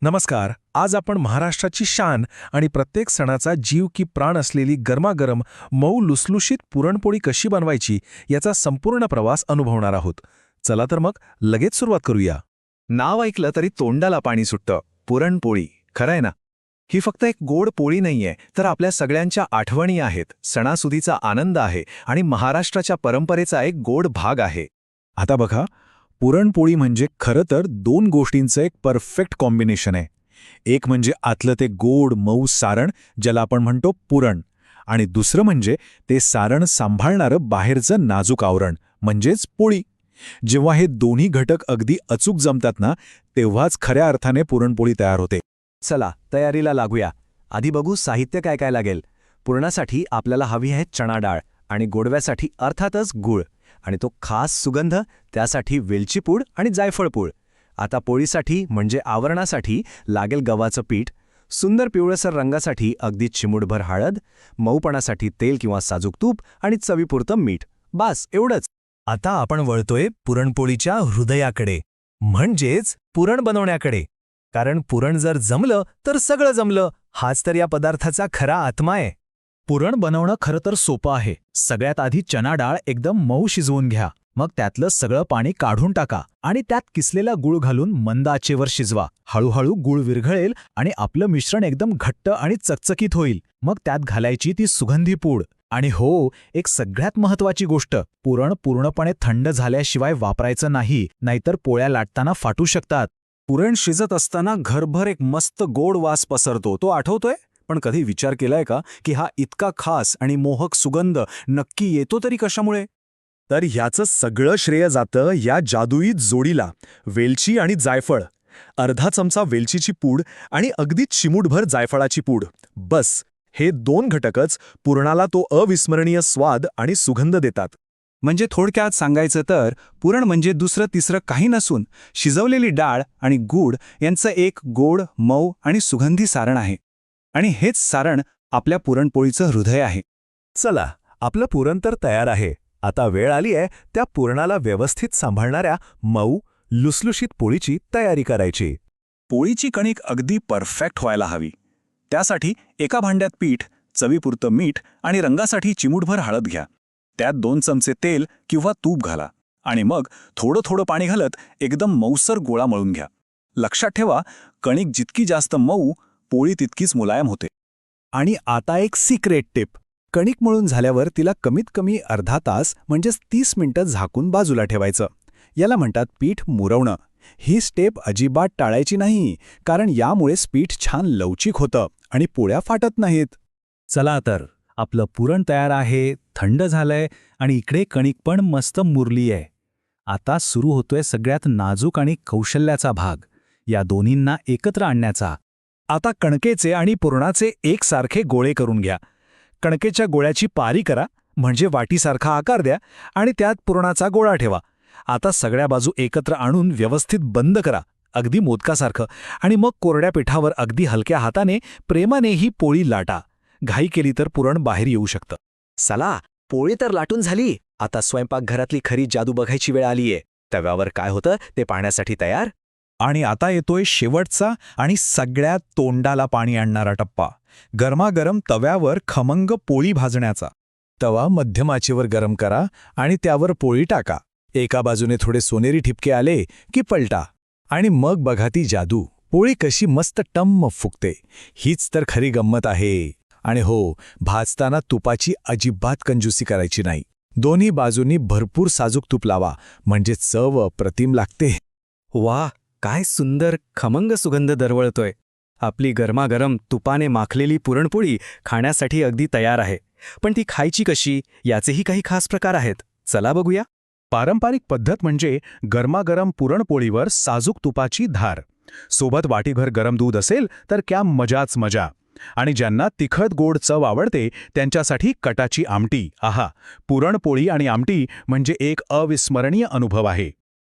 नमस्कार. आज आपण महाराष्ट्राची शान आणि प्रत्येक सणाचा जीव की प्राण असलेली गरमागरम मऊ लुसलुशीत पुरणपोळी कशी बनवायची याचा संपूर्ण प्रवास अनुभवणार आहोत. चला तर मग लगेच सुरुवात करूया. नाव ऐकलं तरी तोंडाला पाणी सुटतं. पुरणपोळी, खरंय ना? ही फक्त एक गोड पोळी नाहीये, तर आपल्या सगळ्यांच्या आठवणी आहेत, सणासुदीचा आनंद आहे आणि महाराष्ट्राच्या परंपरेचा एक गोड भाग आहे. आता बघा, पुरणपोळी म्हणजे खरं तर दोन गोष्टींचं एक परफेक्ट कॉम्बिनेशन आहे. एक म्हणजे आतलं ते गोड मऊ सारण, ज्याला आपण म्हणतो पुरण, आणि दुसरं म्हणजे ते सारण सांभाळणारं बाहेरचं नाजूक आवरण, म्हणजेच पोळी. जेव्हा हे दोन्ही घटक अगदी अचूक जमतात ना, तेव्हाच खऱ्या अर्थाने पुरणपोळी तयार होते. चला तयारीला लागूया. आधी बघू साहित्य काय काय लागेल. पुरणासाठी आपल्याला हवी आहे चणा डाळ आणि गोडव्यासाठी अर्थातच गूळ आणि तो खास सुगंध, त्यासाठी वेलची पूड आणि जायफळ पूड. आता पोळीसाठी म्हणजे आवरणासाठी लागेल गव्हाचं पीठ, सुंदर पिवळसर रंगासाठी अगदी चिमूटभर हळद, मऊपणासाठी तेल किंवा साजूक तूप आणि चवीपुरतं मीठ. बास एवढंच. आता आपण वळतोय पुरणपोळीच्या हृदयाकडे, म्हणजेच पुरण बनवण्याकडे. कारण पुरण जर जमलं तर सगळं जमलं, हाच तर या पदार्थाचा खरा आत्मा आहे. पुरण बनवणं खरं तर सोपं आहे. सगळ्यात आधी चणा डाळ एकदम मऊ शिजवून घ्या. मग त्यातलं सगळं पाणी काढून टाका आणि त्यात किसलेला गूळ घालून मंद आचेवर शिजवा. हळूहळू गूळ विरघळेल आणि आपलं मिश्रण एकदम घट्ट आणि चकचकीत होईल. मग त्यात घालायची ती सुगंधी पूड. आणि हो, एक सगळ्यात महत्त्वाची गोष्ट, पुरण पूर्णपणे थंड झाल्याशिवाय वापरायचं नाही, नाहीतर पोळ्या लाटताना फाटू शकतात. पुरण शिजत असताना घरभर एक मस्त गोड वास पसरतो, तो आठवतोय? पण कधी विचार केलाय का की हा इतका खास आणि मोहक सुगंध नक्की येतो तरी कशामुळे? तर ह्याचं सगळं श्रेय जातं या जादुई जोडीला, वेलची आणि जायफळ. अर्धा चमचा वेलचीची पूड आणि अगदी चिमूटभर जायफळाची पूड. बस, हे दोन घटकच पुरणाला तो अविस्मरणीय स्वाद आणि सुगंध देतात. म्हणजे थोडक्यात सांगायचं तर पुरण म्हणजे दुसरं तिसरं काही नसून शिजवलेली डाळ आणि गूळ यांचं एक गोड, मऊ आणि सुगंधी सारण आहे. आणि हेच सारण आपल्या पुरणपोळीचं हृदय आहे. चला, आपलं पुरण तर तयार आहे. आता वेळ आली आहे त्या पुरणाला व्यवस्थित सांभाळणाऱ्या मऊ लुसलुशीत पोळीची तयारी करायची. पोळीची कणिक अगदी परफेक्ट व्हायला हवी. त्यासाठी एका भांड्यात पीठ, चवीपुरतं मीठ आणि रंगासाठी चिमूटभर हळद घ्या. त्यात 2 चमचे तेल किंवा तूप घाला आणि मग थोडं थोडं पाणी घालत एकदम मऊसर गोळा मळून घ्या. लक्षात ठेवा, कणिक जितकी जास्त मऊ, पोळी तितकीच मुलायम होते. आणि आता एक सिक्रेट टिप. कणिक मळून झाल्यावर तिला कमीत कमी अर्धा तास म्हणजेच 30 मिनिटं झाकून बाजूला ठेवायचं. याला म्हणतात पीठ मुरवणं. ही स्टेप अजिबात टाळायची नाही, कारण यामुळेच पीठ छान लवचिक होतं आणि पोळ्या फाटत नाहीत. चला तर, आपलं पुरण तयार आहे, थंड झालंय आणि इकडे कणिक पण मस्त मुरली आहे. आता सुरू होतोय सगळ्यात नाजूक आणि कौशल्याचा भाग, या दोन्हींना एकत्र आणण्याचा. आता कणकेचे आणि पुरणाचे एकसारखे गोळे करून घ्या. कणकेच्या गोळ्याची पारी करा, म्हणजे वाटीसारखा आकार द्या आणि त्यात पुरणाचा गोळा ठेवा. आता सगळ्या बाजू एकत्र आणून व्यवस्थित बंद करा, अगदी मोदकासारखं. आणि मग कोरड्या पिठावर अगदी हलक्या हाताने प्रेमाने ही पोळी लाटा. घाई केली तर पुरण बाहेर येऊ शकतं. चला, पोळी तर लाटून झाली. आता स्वयंपाकघरातली खरी जादू बघायची वेळ आलीये. तव्यावर काय होतं ते पाहण्यासाठी तयार? आणि आता येतोय शेवटचा आणि सगळ्यात तोंडाला पाणी आणणारा टप्पा, गरमागरम तव्यावर खमंग पोळी भाजण्याचा. तवा मध्यम आचेवर गरम करा आणि त्यावर पोळी टाका. एका बाजूने थोडे सोनेरी ठिपके आले की पलटा. आणि मग बघा ती जादू, पोळी कशी मस्त टम्म फुगते. हीच तर खरी गंमत आहे. आणि हो, भाजताना तुपाची अजिबात कंजूसी करायची नाही. दोन्ही बाजूंनी भरपूर साजूक तूप लावा, म्हणजे चव अप्रतिम लागते. वा, काय सुंदर खमंग सुगंध दरवळतोय. आपली गरमागरम तुपाने माखलेली पुरणपोळी खाण्यासाठी अगदी तयार आहे. पण ती खायची कशी याचेही काही खास प्रकार आहेत. चला बघूया. पारंपरिक पद्धत म्हणजे गरमागरम पुरणपोळीवर साजूक तुपाची धार. सोबत वाटीभर गरम दूध असेल तर क्या मजाच मजा. आणि ज्यांना तिखट गोड चव आवडते त्यांच्यासाठी कटाची आमटी. आहा, पुरणपोळी आणि आमटी म्हणजे एक अविस्मरणीय अनुभव आहे.